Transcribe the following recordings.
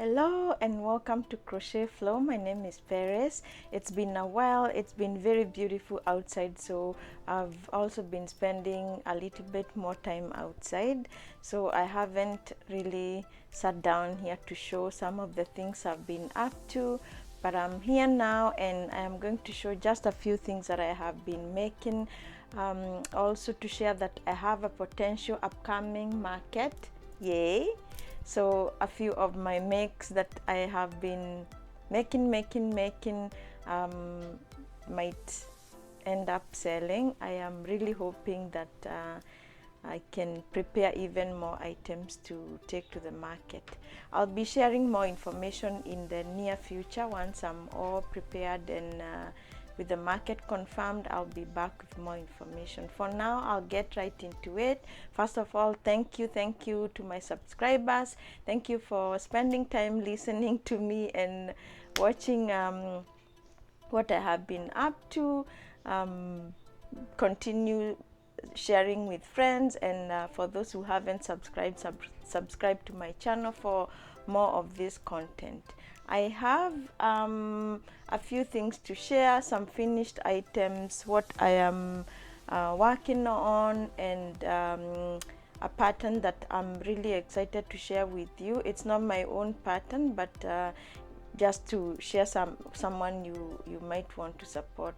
Hello and welcome to Crochet Flow. My name is Perez. It's been a while. It's been very beautiful outside, so I've also been spending a little bit more time outside. So I haven't really sat down here to show some of the things I've been up to, but I'm here now and I'm going to show just a few things that I have been making. Also to share that I have a potential upcoming market. Yay! So a few of my makes that I have been making might end up selling. I am really hoping that I can prepare even more items to take to the market. I'll be sharing more information in the near future once I'm all prepared and with the market confirmed. I'll be back with more information. For now, I'll get right into it. First of all, thank you to my subscribers. Thank you for spending time listening to me and watching what I have been up to. Continue sharing with friends, and for those who haven't subscribed, subscribe to my channel for more of this content. I have a few things to share, some finished items, what I am working on, and a pattern that I'm really excited to share with you. It's not my own pattern, but just to share someone you might want to support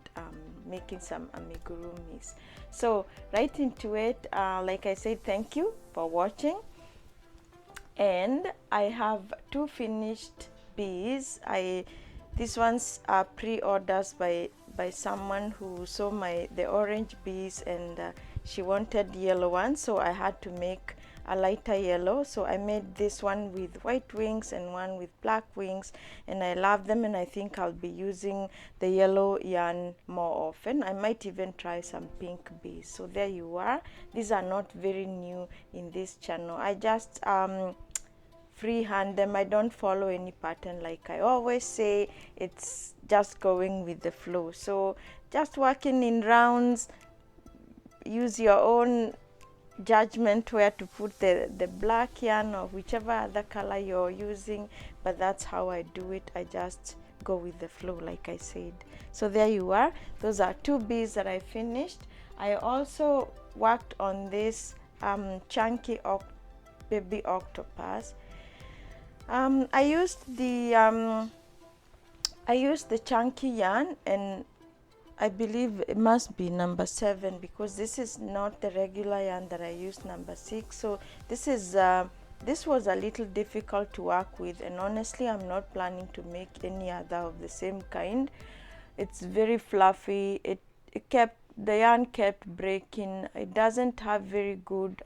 making some amigurumis. So right into it. Like I said, thank you for watching, and I have two finished bees. These ones are pre-orders by someone who saw the orange bees, and she wanted yellow ones, so I had to make a lighter yellow. So I made this one with white wings and one with black wings, and I love them, and I think I'll be using the yellow yarn more often. I might even try some pink bees. So there you are. These are not very new in this channel. I just freehand them. I don't follow any pattern, like I always say. It's just going with the flow. So just working in rounds. Use your own judgment where to put the black yarn or whichever other color you're using, but that's how I do it. I just go with the flow, like I said. So there you are. Those are two bees that I finished. I also worked on this chunky baby octopus. I used the chunky yarn, and I believe it must be number 7, because this is not the regular yarn that I used, number 6. So this was a little difficult to work with, and honestly I'm not planning to make any other of the same kind. It's very fluffy. The yarn kept breaking. It doesn't have very good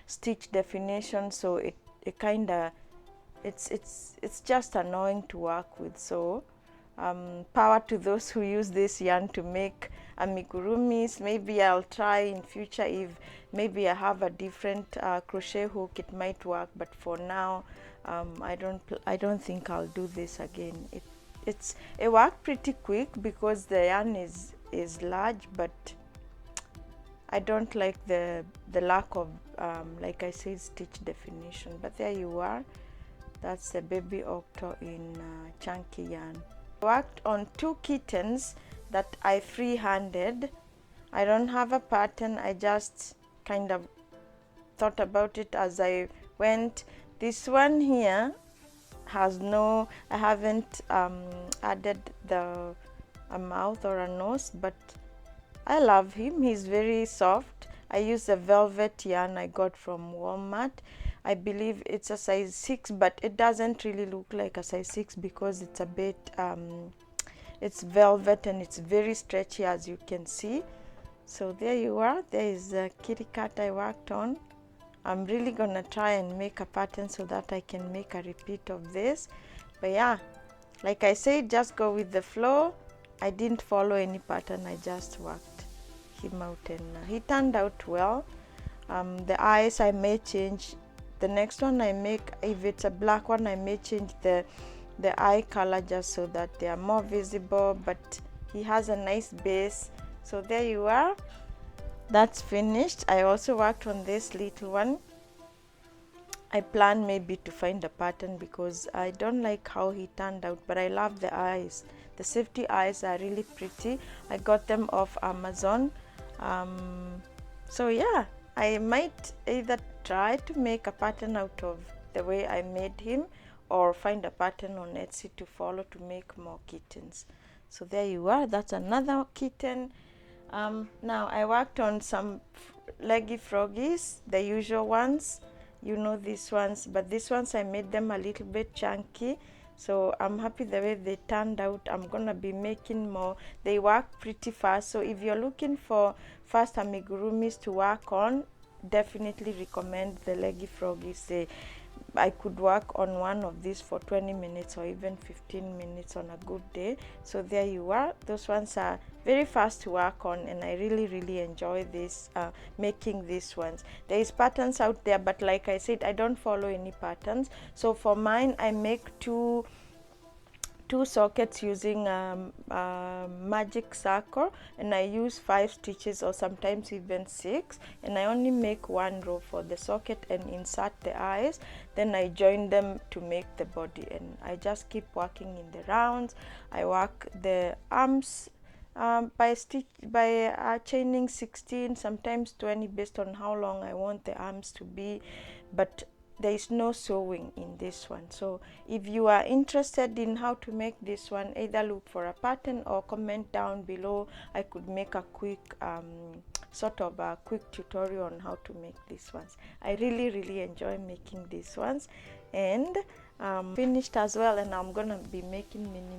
stitch definition, so it kind of it's just annoying to work with. So power to those who use this yarn to make amigurumis. Maybe I'll try in future. If maybe I have a different crochet hook, it might work, but for now I don't think I'll do this again. It worked pretty quick because the yarn is large, but I don't like the lack of like I said, stitch definition. But there you are. That's the baby octo in chunky yarn. I worked on 2 kittens that I free-handed. I don't have a pattern. I just kind of thought about it as I went. This one here has I haven't added a mouth or a nose, but I love him. He's very soft. I use a velvet yarn I got from Walmart. I believe it's a size 6, but it doesn't really look like a size 6 because it's a bit it's velvet and it's very stretchy, as you can see. So there you are. There is a kitty cat I worked on. I'm really gonna try and make a pattern so that I can make a repeat of this. But yeah, like I said, just go with the flow. I didn't follow any pattern. I just worked him out, and he turned out well. The eyes I may change. The next one I make, if it's a black one, I may change the eye color just so that they are more visible, but he has a nice base. So there you are. That's finished. I also worked on this little one. I plan maybe to find a pattern because I don't like how he turned out, but I love the eyes. The safety eyes are really pretty. I got them off Amazon. So yeah, I might either try to make a pattern out of the way I made him, or find a pattern on Etsy to follow to make more kittens. So there you are, that's another kitten. Now I worked on some leggy froggies, the usual ones. You know these ones, but these ones I made them a little bit chunky. So I'm happy the way they turned out. I'm gonna be making more. They work pretty fast. So if you're looking for fast amigurumis to work on, definitely recommend the leggy froggies. I could work on one of these for 20 minutes or even 15 minutes on a good day. So there you are. Those ones are very fast to work on, and I really enjoy this making these ones. There is patterns out there, but like I said, I don't follow any patterns. So for mine, I make two sockets using magic circle, and I use 5 stitches or sometimes even 6, and I only make one row for the socket and insert the eyes. Then I join them to make the body, and I just keep working in the rounds. I work the arms by chaining 16, sometimes 20, based on how long I want the arms to be, but there is no sewing in this one. So if you are interested in how to make this one, either look for a pattern or comment down below. I could make a quick sort of a quick tutorial on how to make these ones. I really enjoy making these ones, and finished as well, and I'm gonna be making many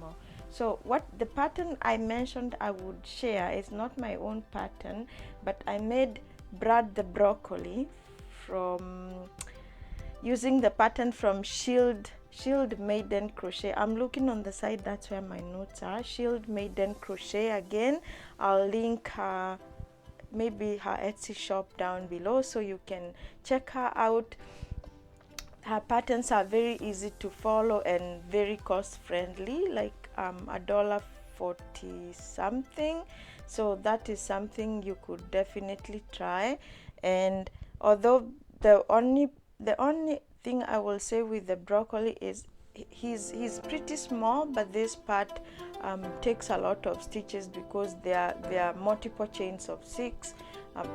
more. So what the pattern I mentioned I would share is not my own pattern, but I made Brad the Broccoli from using the pattern from Shield Maiden Crochet. I'm looking on the side, that's where my notes are. Shield Maiden Crochet. Again, I'll link her, maybe her Etsy shop down below, so you can check her out. Her patterns are very easy to follow and very cost friendly, like $1.40 something. So that is something you could definitely try. And although the only thing I will say with the broccoli is he's pretty small, but this part takes a lot of stitches because there are multiple chains of 6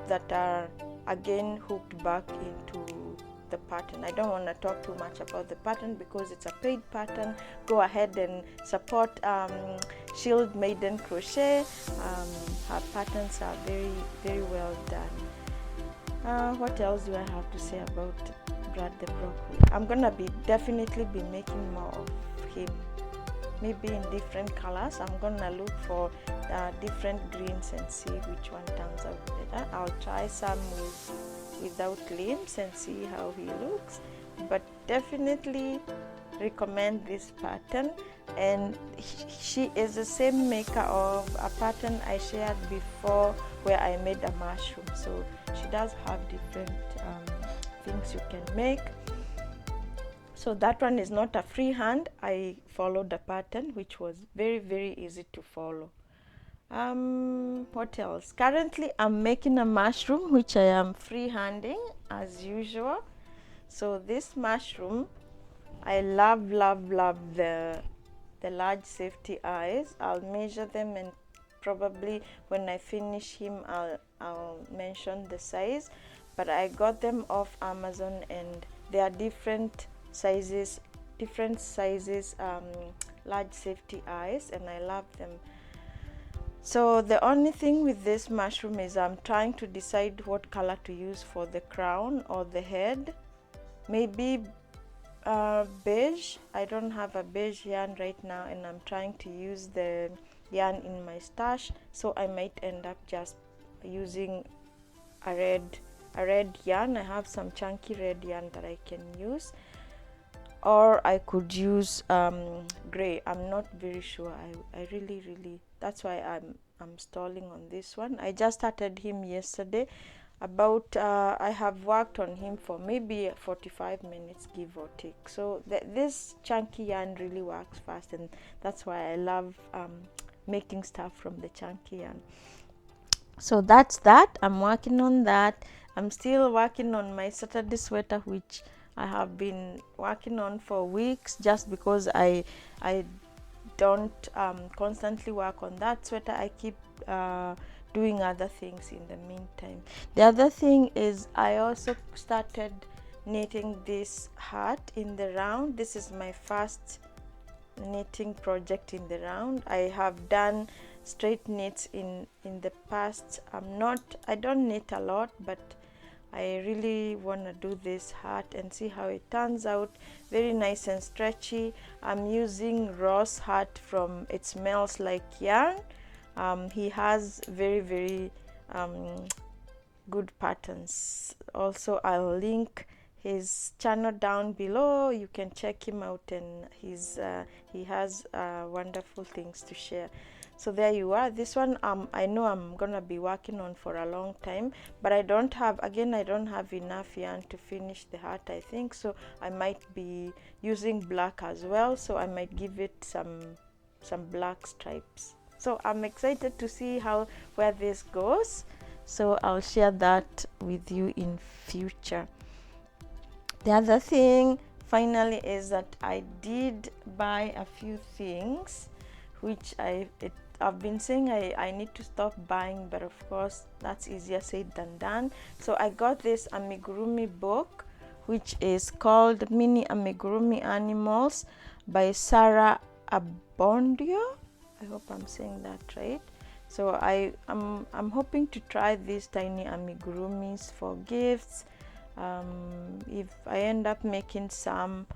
that are again hooked back into the pattern. I don't want to talk too much about the pattern because it's a paid pattern. Go ahead and support Shield Maiden Crochet. Her patterns are very well done. What else do I have to say about Brad the Broccoli? I'm gonna definitely be making more of him, maybe in different colors. I'm gonna look for different greens and see which one turns out better. I'll try some without limbs and see how he looks, but definitely recommend this pattern. And she is the same maker of a pattern I shared before where I made a mushroom, so she does have different things you can make. So that one is not a freehand. I followed a pattern which was very easy to follow. What else? Currently I'm making a mushroom which I am freehanding as usual. So this mushroom, I love the large safety eyes. I'll measure them, and probably when I finish him I'll mention the size, but I got them off Amazon, and they are different sizes, large safety eyes, and I love them. So the only thing with this mushroom is I'm trying to decide what color to use for the crown or the head. Maybe beige. I don't have a beige yarn right now, and I'm trying to use the yarn in my stash, so I might end up just using a red yarn. I have some chunky red yarn that I can use, or I could use gray. I'm not very sure. I really, that's why I'm stalling on this one. I just started him yesterday. About I have worked on him for maybe 45 minutes, give or take. So this chunky yarn really works fast, and that's why I love making stuff from the chunky yarn. So that's that. I'm working on that. I'm still working on my Saturday sweater, which I have been working on for weeks, just because I don't constantly work on that sweater. I keep doing other things in the meantime. The other thing is I also started knitting this heart in the round. This is my first knitting project in the round. I have done straight knits in the past. I don't knit a lot, but I really want to do this heart and see how it turns out. Very nice and stretchy. I'm using Ross heart from It Smells Like Yarn. He has very good patterns. Also, I'll link his channel down below. You can check him out, and he has wonderful things to share. So there you are. This one I know I'm gonna be working on for a long time, but I don't have enough yarn to finish the heart, I think. So I might be using black as well, so I might give it some black stripes. So I'm excited to see where this goes. So I'll share that with you in future. The other thing finally is that I did buy a few things which I've been saying I need to stop buying, but of course that's easier said than done. So I got this amigurumi book, which is called Mini Amigurumi Animals by Sarah Abondio. I hope I'm saying that right. So I'm hoping to try these tiny amigurumis for gifts. If I end up making some,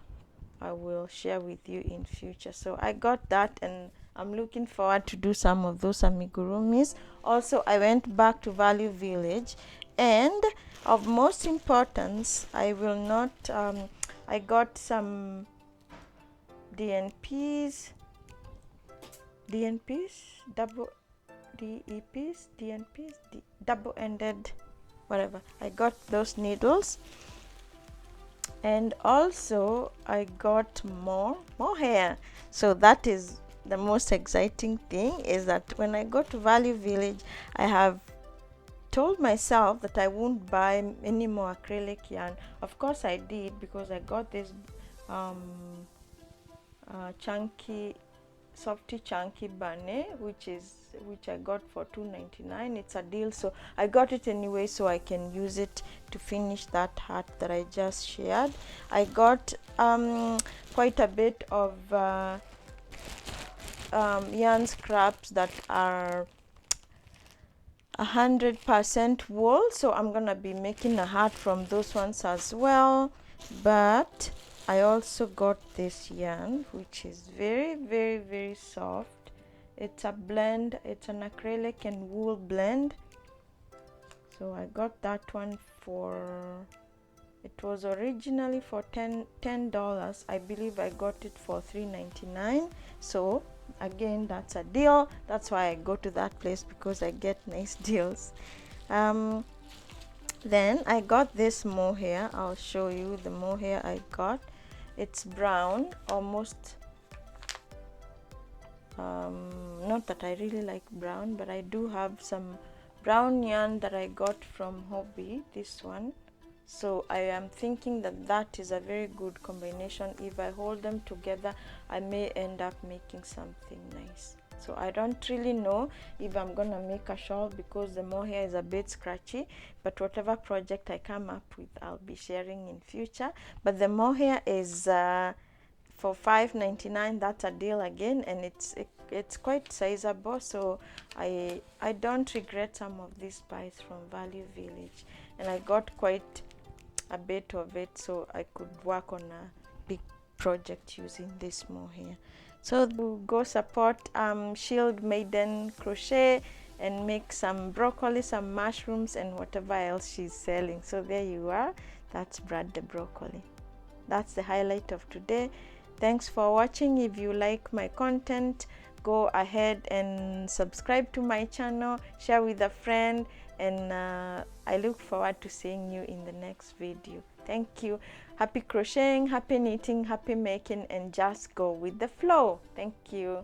I will share with you in future. So I got that, and I'm looking forward to do some of those amigurumis. Also, I went back to Value Village, and of most importance, I got some DNPs, double-ended, whatever. I got those needles, and also I got more hair. So that is the most exciting thing, is that when I go to Value Village, I have told myself that I won't buy any more acrylic yarn. Of course I did, because I got this softy chunky bunny, which I got for $2.99. It's a deal, so I got it anyway, so I can use it to finish that heart that I just shared. I got quite a bit of yarn scraps that are 100% wool, so I'm gonna be making a heart from those ones as well. But I also got this yarn, which is very soft. It's a blend, it's an acrylic and wool blend. So I got that one it was originally for $10. I believe I got it for $3.99. So again, that's a deal. That's why I go to that place, because I get nice deals. Then I got this mohair. I'll show you the mohair I got. It's brown, almost not that I really like brown, but I do have some brown yarn that I got from Hobby, this one. So I am thinking that is a very good combination. If I hold them together, I may end up making something nice. So I don't really know if I'm gonna make a shawl, because the mohair is a bit scratchy, but whatever project I come up with, I'll be sharing in future. But the mohair is for $5.99. That's a deal again, and it's quite sizable, so I don't regret some of these buys from Value Village. And I got quite a bit of it, so I could work on a big project using this mohair. So go support Shield Maiden Crochet and make some broccoli, some mushrooms, and whatever else she's selling. So there you are. That's Brad the Broccoli. That's the highlight of today. Thanks for watching. If you like my content, go ahead and subscribe to my channel, share with a friend, and I look forward to seeing you in the next video. Thank you. Happy crocheting, happy knitting, happy making, and just go with the flow. Thank you.